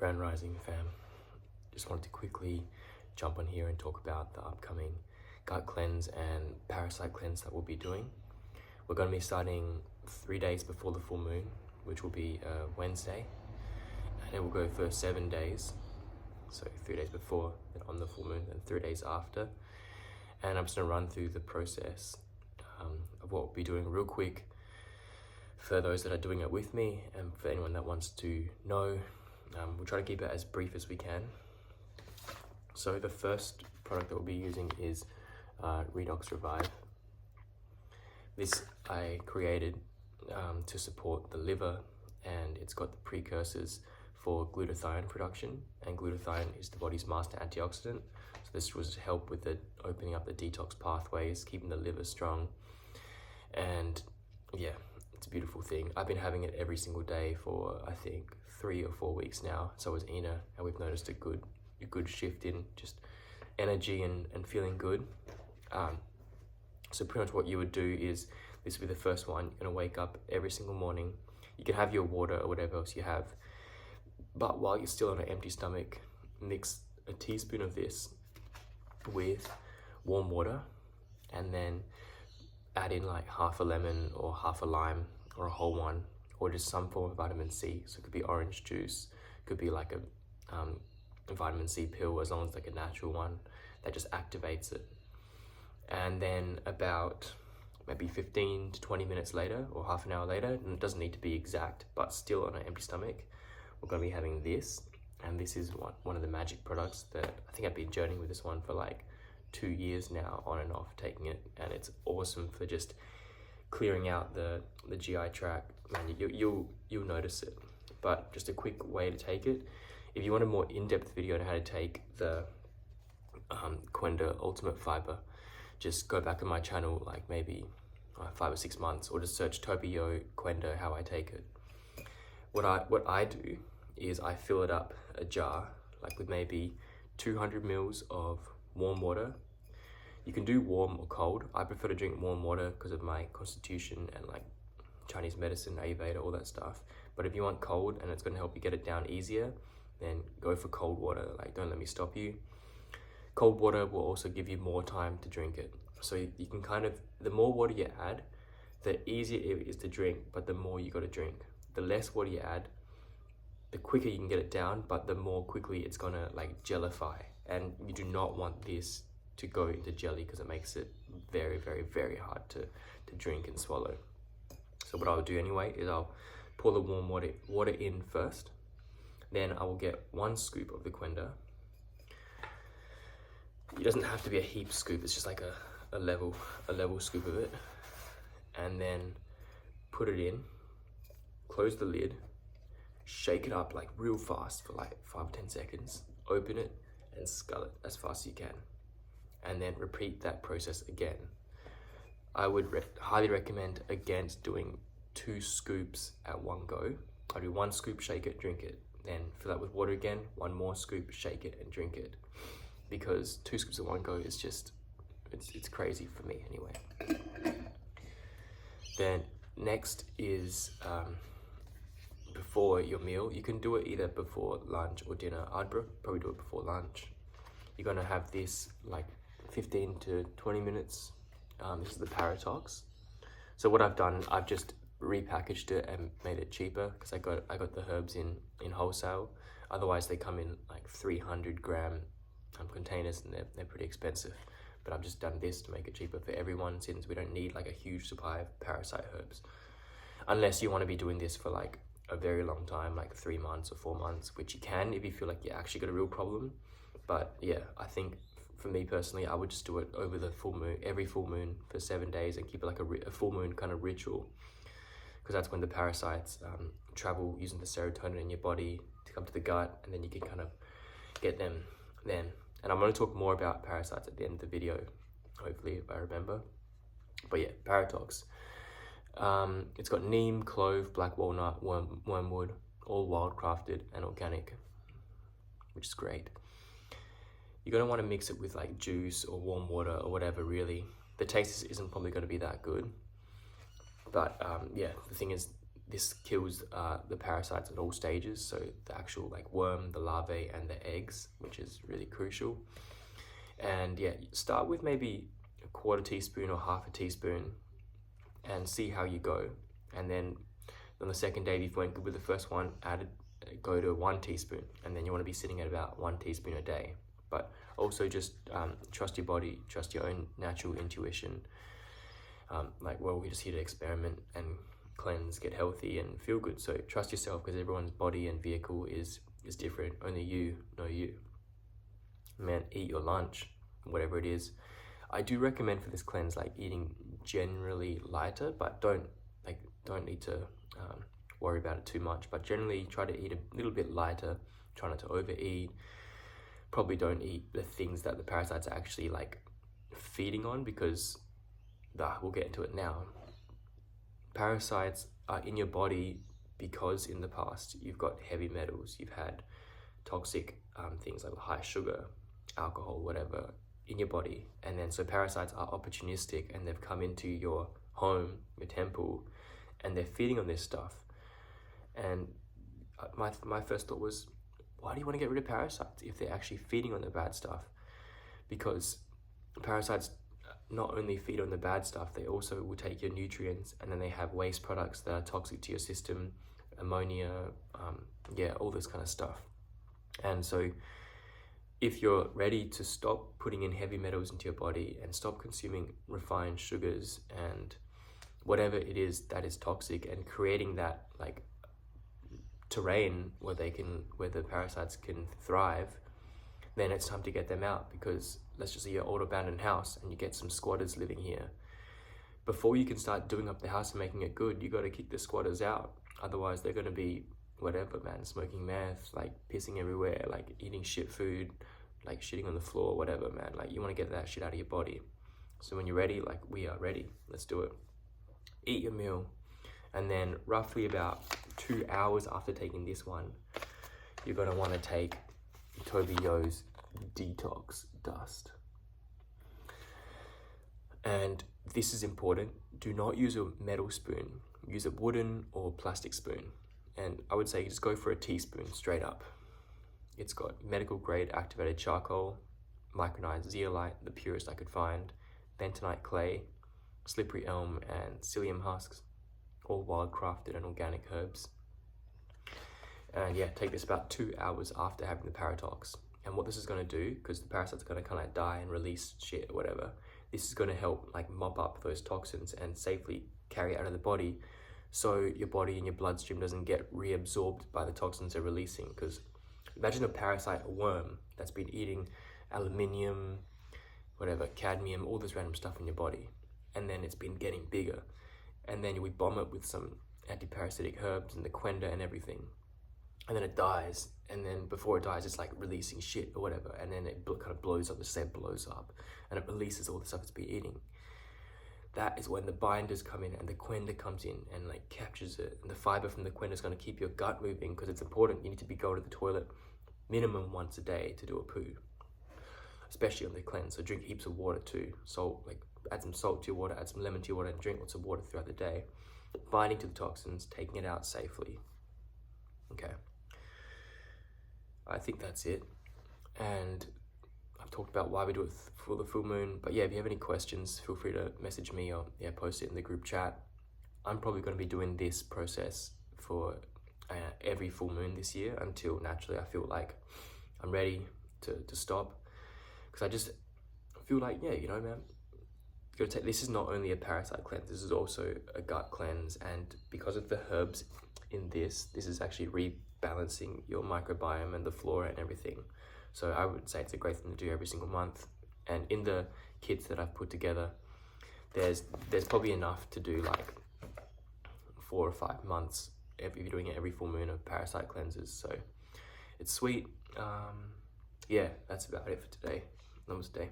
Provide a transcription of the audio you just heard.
Grand Rising fam, just wanted to quickly jump on here and talk about the upcoming gut cleanse and parasite cleanse that we'll be doing. We're going to be starting 3 days before the full moon, which will be Wednesday, and it will go for 7 days. So 3 days before on the full moon and 3 days after. And I'm just going to run through the process of what we'll be doing real quick for those that are doing it with me, and for anyone that wants to know. We'll try to keep it as brief as we can. So the first product that we'll be using is Redox Revive. This I created to support the liver, and it's got the precursors for glutathione production, and glutathione is the body's master antioxidant. So this was help with the opening up the detox pathways, keeping the liver strong, and yeah, it's a beautiful thing. I've been having it every single day for I think 3 or 4 weeks now. So has Ina, and we've noticed a good shift in just energy and feeling good. So pretty much what you would do is, this will be the first one. You're gonna wake up every single morning. You can have your water or whatever else you have, but while you're still on an empty stomach, mix a teaspoon of this with warm water, and then add in like half a lemon or half a lime or a whole one, or just some form of vitamin C. So it could be orange juice, could be like a vitamin C pill, as long as like a natural one that just activates it. And then about maybe 15 to 20 minutes later, or half an hour later, and it doesn't need to be exact, but still on an empty stomach, we're going to be having this. And this is one of the magic products that I think I've been journeying with this one for like 2 years now, on and off, taking it, and it's awesome for just clearing out the GI tract. Man, you'll notice it. But just a quick way to take it, if you want a more in-depth video on how to take the Quenda Ultimate Fiber, just go back on my channel like maybe 5 or 6 months, or just search Topio Quenda how I take it. What I do is I fill it up a jar like with maybe 200 mils of warm water. You can do warm or cold. I prefer to drink warm water because of my constitution and like Chinese medicine, Ayurveda, all that stuff. But if you want cold and it's going to help you get it down easier, then go for cold water. Like, don't let me stop you. Cold water will also give you more time to drink it. So you can kind of, the more water you add, the easier it is to drink, but the more you got to drink. The less water you add, the quicker you can get it down, but the more quickly it's gonna like gellify. And you do not want this to go into jelly, because it makes it very, very, very hard to drink and swallow. So what I'll do anyway is I'll pour the warm water in first. Then I will get 1 scoop of the Quenda. It doesn't have to be a heap scoop, it's just like a level scoop of it. And then put it in, close the lid, shake it up like real fast for like 5 or 10 seconds, open it and scull it as fast as you can. And then repeat that process again. I would highly recommend against doing 2 scoops at one go. I do 1 scoop, shake it, drink it. Then fill that with water again, 1 more scoop, shake it and drink it. Because 2 scoops at one go is just, it's crazy for me anyway. Then next is before your meal. You can do it either before lunch or dinner. I'd probably do it before lunch. You're gonna have this like 15 to 20 minutes. This is the Paratox. So what I've done, I've just repackaged it and made it cheaper, because I got the herbs in wholesale. Otherwise they come in like 300 gram containers, and they're pretty expensive. But I've just done this to make it cheaper for everyone, since we don't need like a huge supply of parasite herbs. Unless you want to be doing this for like a very long time, like 3 months or 4 months, which you can if you feel like you actually got a real problem. But yeah, I think for me personally, I would just do it over the full moon, every full moon for 7 days, and keep it like a full moon kind of ritual, because that's when the parasites travel using the serotonin in your body to come to the gut, and then you can kind of get them then. And I'm going to talk more about parasites at the end of the video, hopefully, if I remember. But yeah, Paratox. It's got neem, clove, black walnut, wormwood, all wild crafted and organic, which is great. You're going to want to mix it with like juice or warm water or whatever, really. The taste isn't probably going to be that good. But yeah, the thing is, this kills the parasites at all stages, so the actual like worm, the larvae, and the eggs, which is really crucial. And yeah, start with maybe a quarter teaspoon or half a teaspoon and see how you go. And then on the second day, if you went good with the first one, go to 1 teaspoon, and then you want to be sitting at about 1 teaspoon a day. But also just trust your body, trust your own natural intuition. We're just here to experiment and cleanse, get healthy, and feel good. So trust yourself, because everyone's body and vehicle is different. Only you know you. Man, eat your lunch, whatever it is. I do recommend for this cleanse, like eating generally lighter, but don't need to worry about it too much. But generally try to eat a little bit lighter, try not to overeat. Probably don't eat the things that the parasites are actually like feeding on, because we'll get into it now. Parasites are in your body because in the past you've got heavy metals, you've had toxic things like high sugar, alcohol, whatever, in your body. And then so parasites are opportunistic, and they've come into your home, your temple, and they're feeding on this stuff. And my first thought was, why do you want to get rid of parasites if they're actually feeding on the bad stuff? Because parasites not only feed on the bad stuff, they also will take your nutrients, and then they have waste products that are toxic to your system, ammonia, all this kind of stuff. And so if you're ready to stop putting in heavy metals into your body and stop consuming refined sugars and whatever it is that is toxic, and creating that like terrain where the parasites can thrive, then it's time to get them out. Because let's just say you're an old abandoned house and you get some squatters living here. Before you can start doing up the house and making it good, you got to kick the squatters out. Otherwise they're going to be whatever, man, smoking meth, like pissing everywhere, like eating shit food, like shitting on the floor, whatever, man. Like you want to get that shit out of your body. So when you're ready, like we are ready, let's do it. Eat your meal, and then roughly about 2 hours after taking this one, you're going to want to take Toby Yo's detox dust. And this is important. Do not use a metal spoon. Use a wooden or plastic spoon. And I would say just go for a teaspoon straight up. It's got medical grade activated charcoal, micronized zeolite, the purest I could find, bentonite clay, slippery elm, and psyllium husks, all wild crafted and organic herbs. And yeah, take this about 2 hours after having the paratox. And what this is going to do, because the parasites are going to kind of die and release shit or whatever, this is going to help like mop up those toxins and safely carry it out of the body, so your body and your bloodstream doesn't get reabsorbed by the toxins they're releasing. Because imagine a parasite, a worm, that's been eating aluminium, whatever, cadmium, all this random stuff in your body, and then it's been getting bigger, and then we bomb it with some antiparasitic herbs and the quenda and everything, and then it dies, and then before it dies it's like releasing shit or whatever, and then it kind of blows up, the cell blows up, and it releases all the stuff it's been eating. That is when the binders come in and the quenda comes in and like captures it, and the fiber from the quenda is going to keep your gut moving, because it's important. You need to be going to the toilet minimum once a day to do a poo, especially on the cleanse. So drink heaps of water too. Salt, like add some salt to your water, add some lemon to your water, and drink lots of water throughout the day, binding to the toxins, taking it out safely. Okay, I think that's it. And I've talked about why we do it for the full moon. But yeah, if you have any questions, feel free to message me or post it in the group chat. I'm probably going to be doing this process for every full moon this year until naturally I feel like I'm ready to stop. Because I just feel like, man, you gotta take, this is not only a parasite cleanse, this is also a gut cleanse. And because of the herbs in this is actually rebalancing your microbiome and the flora and everything. So I would say it's a great thing to do every single month. And in the kits that I've put together, there's probably enough to do like 4 or 5 months if you're doing it every full moon of parasite cleanses. So it's sweet. Yeah, that's about it for today. Namaste.